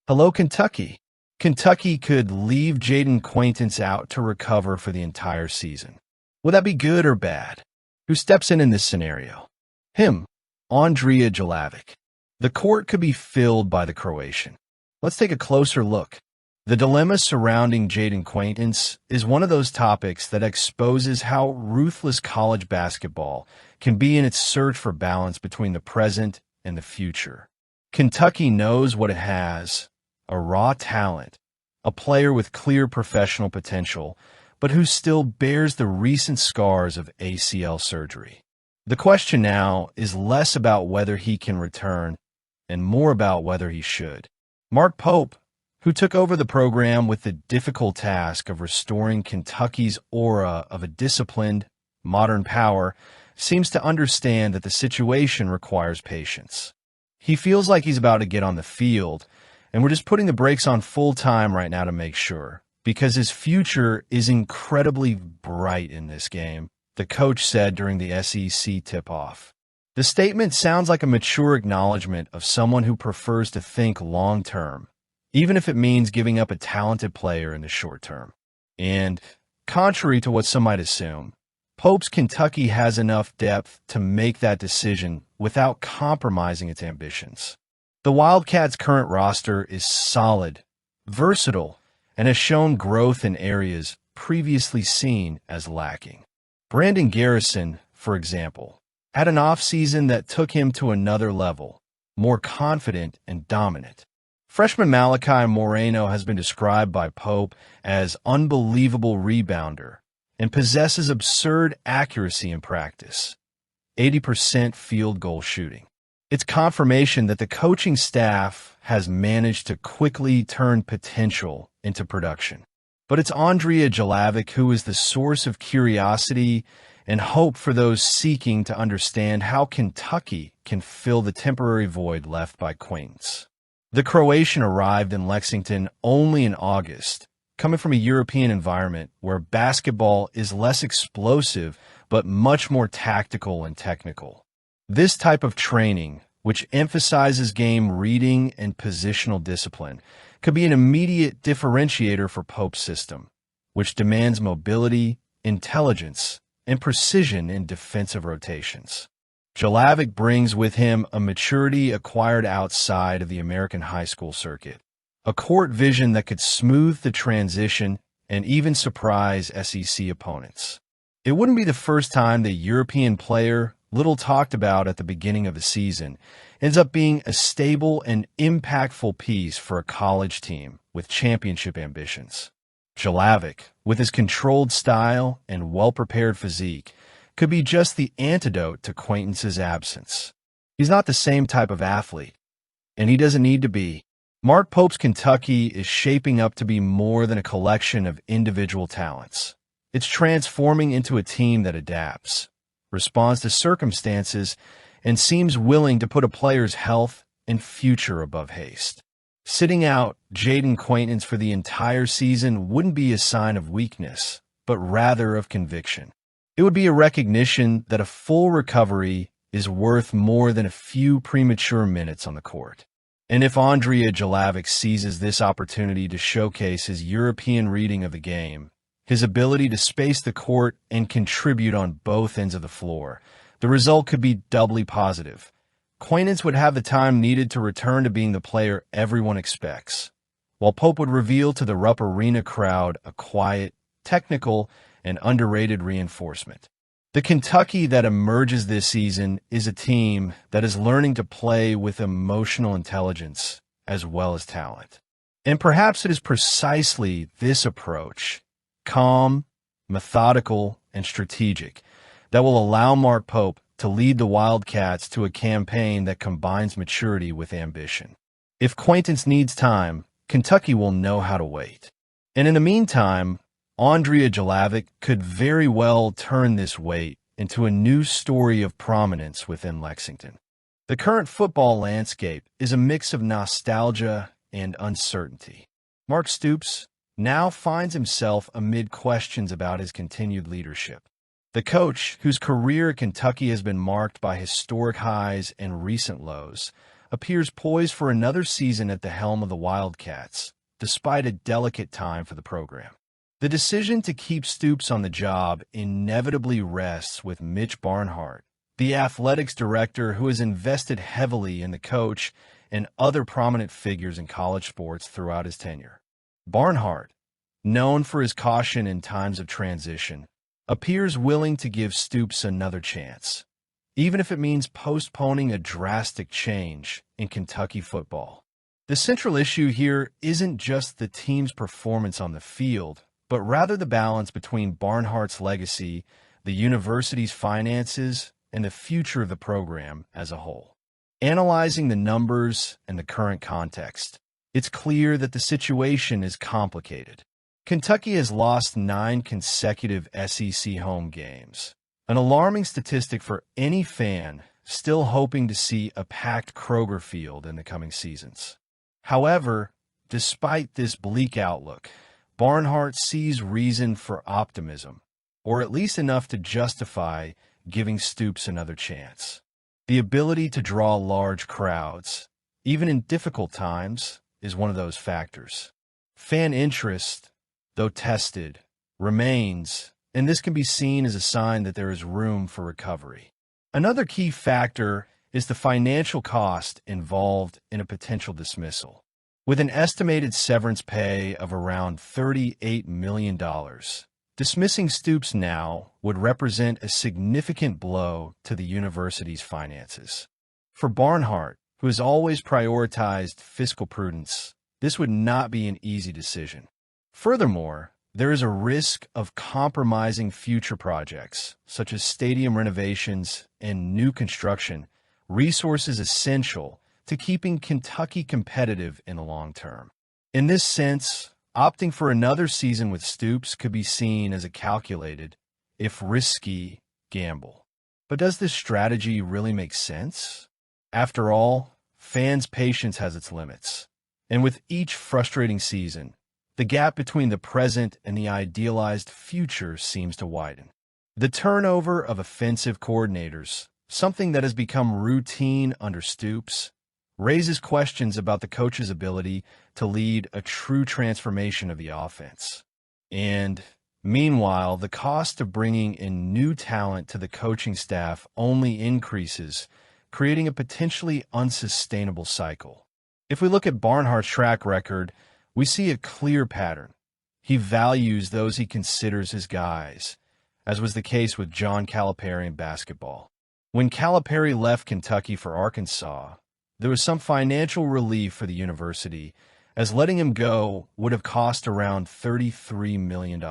Hello, Kentucky. Kentucky could leave Jayden Quaintance out to recover for the entire season. Would that be good or bad? Who steps in this scenario? Him, Andrija Jelavić. The court could be filled by the Croatian. Let's take a closer look. The dilemma surrounding Jayden Quaintance is one of those topics that exposes how ruthless college basketball can be in its search for balance between the present and the future. Kentucky knows what it has: a raw talent, a player with clear professional potential, but who still bears the recent scars of ACL surgery. The question now is less about whether he can return and more about whether he should. Mark Pope, who took over the program with the difficult task of restoring Kentucky's aura of a disciplined, modern power, seems to understand that the situation requires patience. He feels like he's about to get on the field, and we're just putting the brakes on full time right now to make sure, because his future is incredibly bright in this game, the coach said during the SEC tip-off. The statement sounds like a mature acknowledgement of someone who prefers to think long-term, even if it means giving up a talented player in the short term. And, contrary to what some might assume, Pope's Kentucky has enough depth to make that decision without compromising its ambitions. The Wildcats' current roster is solid, versatile, and has shown growth in areas previously seen as lacking. Brandon Garrison, for example, had an offseason that took him to another level, more confident and dominant. Freshman Malachi Moreno has been described by Pope as unbelievable rebounder and possesses absurd accuracy in practice, 80% field goal shooting. It's confirmation that the coaching staff has managed to quickly turn potential into production. But it's Andrija Jelavić who is the source of curiosity and hope for those seeking to understand how Kentucky can fill the temporary void left by Quaintance. The Croatian arrived in Lexington only in August, coming from a European environment where basketball is less explosive but much more tactical and technical. This type of training, which emphasizes game reading and positional discipline, could be an immediate differentiator for Pope's system, which demands mobility, intelligence, and precision in defensive rotations. Jelavić brings with him a maturity acquired outside of the American high school circuit, a court vision that could smooth the transition and even surprise SEC opponents. It wouldn't be the first time the European player, little talked about at the beginning of the season, ends up being a stable and impactful piece for a college team with championship ambitions. Jelavić, with his controlled style and well-prepared physique, could be just the antidote to Quaintance's absence. He's not the same type of athlete, and he doesn't need to be. Mark Pope's Kentucky is shaping up to be more than a collection of individual talents. It's transforming into a team that adapts, responds to circumstances, and seems willing to put a player's health and future above haste. Sitting out Jayden Quaintance for the entire season wouldn't be a sign of weakness, but rather of conviction. It would be a recognition that a full recovery is worth more than a few premature minutes on the court. And if Andrija Jelavić seizes this opportunity to showcase his European reading of the game, his ability to space the court and contribute on both ends of the floor, the result could be doubly positive. Quaintance would have the time needed to return to being the player everyone expects, while Pope would reveal to the Rupp Arena crowd a quiet, technical, and underrated reinforcement. The Kentucky that emerges this season is a team that is learning to play with emotional intelligence as well as talent. And perhaps it is precisely this approach, calm, methodical, and strategic, that will allow Mark Pope to lead the Wildcats to a campaign that combines maturity with ambition. If Quaintance needs time, Kentucky will know how to wait. And in the meantime, Andrija Jelavić could very well turn this wait into a new story of prominence within Lexington. The current football landscape is a mix of nostalgia and uncertainty. Mark Stoops now finds himself amid questions about his continued leadership. The coach, whose career at Kentucky has been marked by historic highs and recent lows, appears poised for another season at the helm of the Wildcats, despite a delicate time for the program. The decision to keep Stoops on the job inevitably rests with Mitch Barnhart, the athletics director who has invested heavily in the coach and other prominent figures in college sports throughout his tenure. Barnhart, known for his caution in times of transition, appears willing to give Stoops another chance, even if it means postponing a drastic change in Kentucky football. The central issue here isn't just the team's performance on the field, but rather the balance between Barnhart's legacy, the university's finances, and the future of the program as a whole. Analyzing the numbers and the current context, it's clear that the situation is complicated. Kentucky has lost 9 consecutive SEC home games, an alarming statistic for any fan still hoping to see a packed Kroger Field in the coming seasons. However, despite this bleak outlook, Barnhart sees reason for optimism, or at least enough to justify giving Stoops another chance. The ability to draw large crowds, even in difficult times, is one of those factors. Fan interest, though tested, remains, and this can be seen as a sign that there is room for recovery. Another key factor is the financial cost involved in a potential dismissal. With an estimated severance pay of around $38 million, dismissing Stoops now would represent a significant blow to the university's finances. For Barnhart, who has always prioritized fiscal prudence, this would not be an easy decision. Furthermore, there is a risk of compromising future projects, such as stadium renovations and new construction, resources essential to keeping Kentucky competitive in the long term. In this sense, opting for another season with Stoops could be seen as a calculated, if risky, gamble. But does this strategy really make sense? After all, fans' patience has its limits, and with each frustrating season, the gap between the present and the idealized future seems to widen. The turnover of offensive coordinators, something that has become routine under Stoops, raises questions about the coach's ability to lead a true transformation of the offense. And meanwhile, the cost of bringing in new talent to the coaching staff only increases, creating a potentially unsustainable cycle. If we look at Barnhart's track record, we see a clear pattern. He values those he considers his guys, as was the case with John Calipari in basketball. When Calipari left Kentucky for Arkansas, there was some financial relief for the university, as letting him go would have cost around $33 million.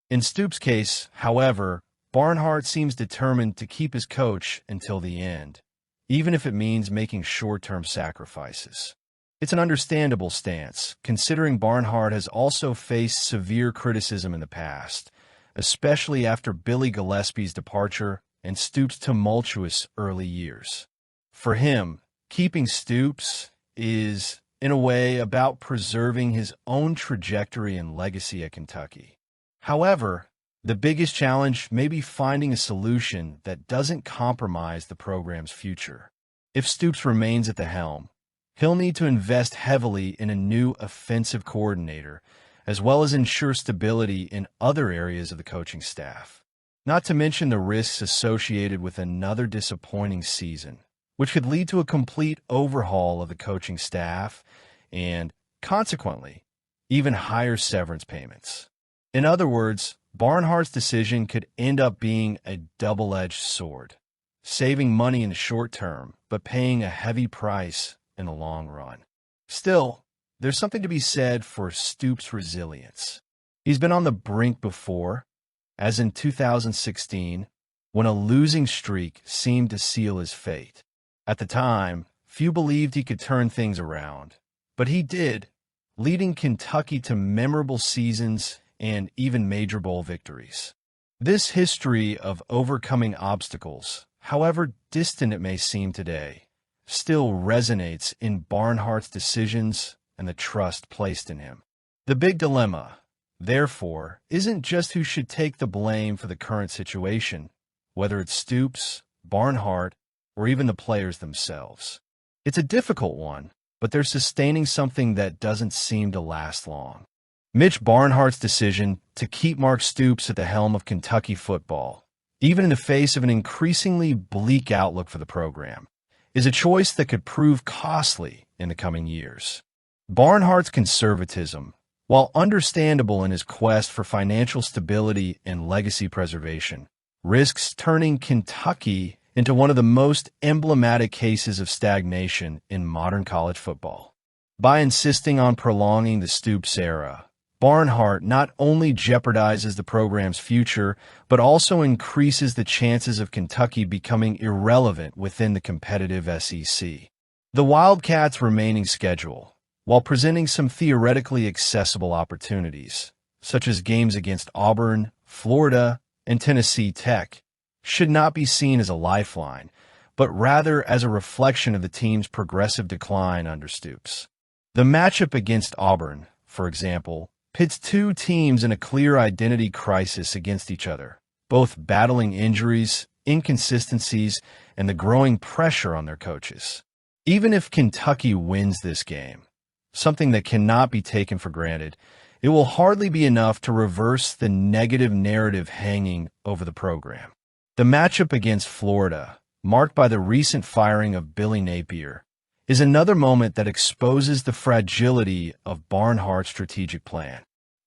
In Stoops' case, however, Barnhart seems determined to keep his coach until the end, even if it means making short-term sacrifices. It's an understandable stance, considering Barnhart has also faced severe criticism in the past, especially after Billy Gillespie's departure and Stoops' tumultuous early years. For him, keeping Stoops is, in a way, about preserving his own trajectory and legacy at Kentucky. However, the biggest challenge may be finding a solution that doesn't compromise the program's future. If Stoops remains at the helm, he'll need to invest heavily in a new offensive coordinator, as well as ensure stability in other areas of the coaching staff. Not to mention the risks associated with another disappointing season, which could lead to a complete overhaul of the coaching staff and, consequently, even higher severance payments. In other words, Barnhart's decision could end up being a double-edged sword, saving money in the short term, but paying a heavy price in the long run. Still, there's something to be said for Stoops' resilience. He's been on the brink before, as in 2016, when a losing streak seemed to seal his fate. At the time, few believed he could turn things around, but he did, leading Kentucky to memorable seasons and even major bowl victories. This history of overcoming obstacles, however distant it may seem today, still resonates in Barnhart's decisions and the trust placed in him. The big dilemma, therefore, isn't just who should take the blame for the current situation, whether it's Stoops, Barnhart, or even the players themselves. It's a difficult one, but they're sustaining something that doesn't seem to last long. Mitch Barnhart's decision to keep Mark Stoops at the helm of Kentucky football, even in the face of an increasingly bleak outlook for the program, is a choice that could prove costly in the coming years. Barnhart's conservatism, while understandable in his quest for financial stability and legacy preservation, risks turning Kentucky into one of the most emblematic cases of stagnation in modern college football. By insisting on prolonging the Stoops era, Barnhart not only jeopardizes the program's future, but also increases the chances of Kentucky becoming irrelevant within the competitive SEC. The Wildcats' remaining schedule, while presenting some theoretically accessible opportunities, such as games against Auburn, Florida, and Tennessee Tech, should not be seen as a lifeline, but rather as a reflection of the team's progressive decline under Stoops. The matchup against Auburn, for example, pits two teams in a clear identity crisis against each other, both battling injuries, inconsistencies, and the growing pressure on their coaches. Even if Kentucky wins this game, something that cannot be taken for granted, it will hardly be enough to reverse the negative narrative hanging over the program. The matchup against Florida, marked by the recent firing of Billy Napier, is another moment that exposes the fragility of Barnhart's strategic plan.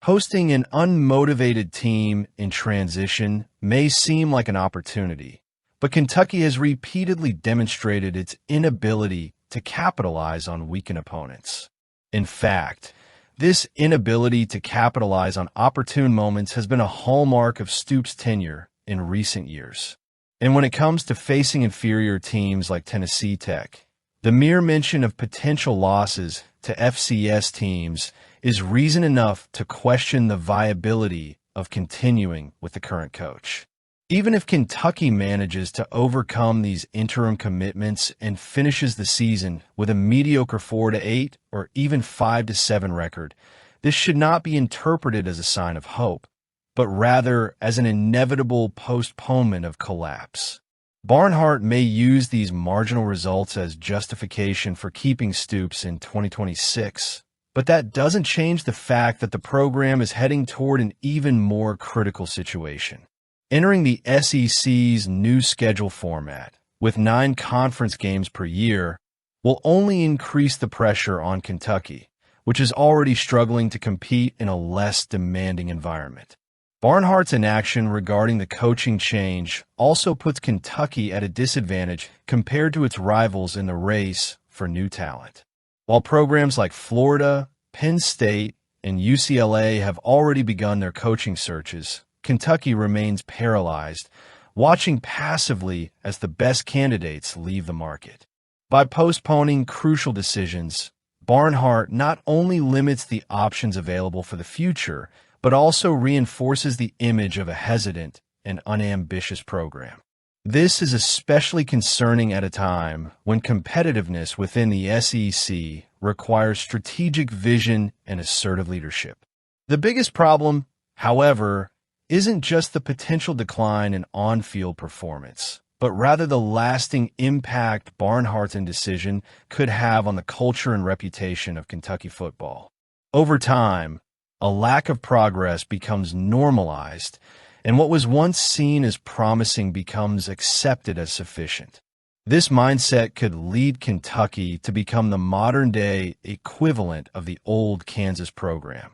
Hosting an unmotivated team in transition may seem like an opportunity, but Kentucky has repeatedly demonstrated its inability to capitalize on weakened opponents. In fact, this inability to capitalize on opportune moments has been a hallmark of Stoops' tenure in recent years. And when it comes to facing inferior teams like Tennessee Tech, the mere mention of potential losses to FCS teams is reason enough to question the viability of continuing with the current coach. Even if Kentucky manages to overcome these interim commitments and finishes the season with a mediocre 4-8 or even 5-7 record, this should not be interpreted as a sign of hope, but rather as an inevitable postponement of collapse. Barnhart may use these marginal results as justification for keeping Stoops in 2026, but that doesn't change the fact that the program is heading toward an even more critical situation. Entering the SEC's new schedule format, with 9 conference games per year, will only increase the pressure on Kentucky, which is already struggling to compete in a less demanding environment. Barnhart's inaction regarding the coaching change also puts Kentucky at a disadvantage compared to its rivals in the race for new talent. While programs like Florida, Penn State, and UCLA have already begun their coaching searches, Kentucky remains paralyzed, watching passively as the best candidates leave the market. By postponing crucial decisions, Barnhart not only limits the options available for the future, but also reinforces the image of a hesitant and unambitious program. This is especially concerning at a time when competitiveness within the SEC requires strategic vision and assertive leadership. The biggest problem, however, isn't just the potential decline in on-field performance, but rather the lasting impact Barnhart's indecision could have on the culture and reputation of Kentucky football. Over time, a lack of progress becomes normalized, and what was once seen as promising becomes accepted as sufficient. This mindset could lead Kentucky to become the modern-day equivalent of the old Kansas program,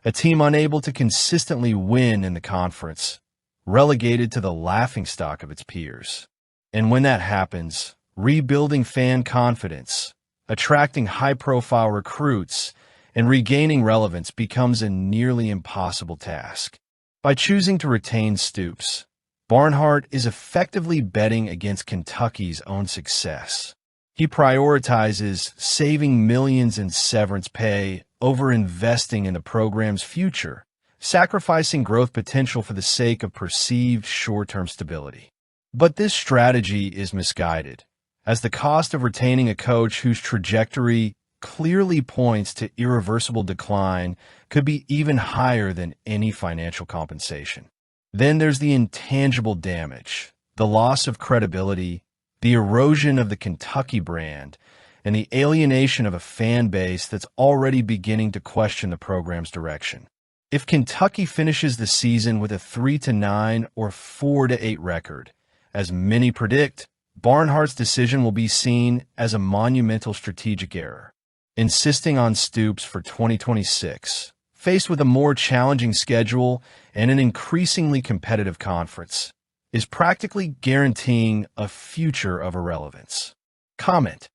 a team unable to consistently win in the conference, relegated to the laughingstock of its peers. And when that happens, rebuilding fan confidence, attracting high-profile recruits, and regaining relevance becomes a nearly impossible task. By choosing to retain Stoops, Barnhart is effectively betting against Kentucky's own success. He prioritizes saving millions in severance pay over investing in the program's future, sacrificing growth potential for the sake of perceived short-term stability. But this strategy is misguided, as the cost of retaining a coach whose trajectory clearly points to irreversible decline could be even higher than any financial compensation. Then there's the intangible damage, the loss of credibility, the erosion of the Kentucky brand, and the alienation of a fan base that's already beginning to question the program's direction. If Kentucky finishes the season with a 3-9 or 4-8 record, as many predict, Barnhart's decision will be seen as a monumental strategic error. Insisting on Stoops for 2026, faced with a more challenging schedule and an increasingly competitive conference, is practically guaranteeing a future of irrelevance. Comment: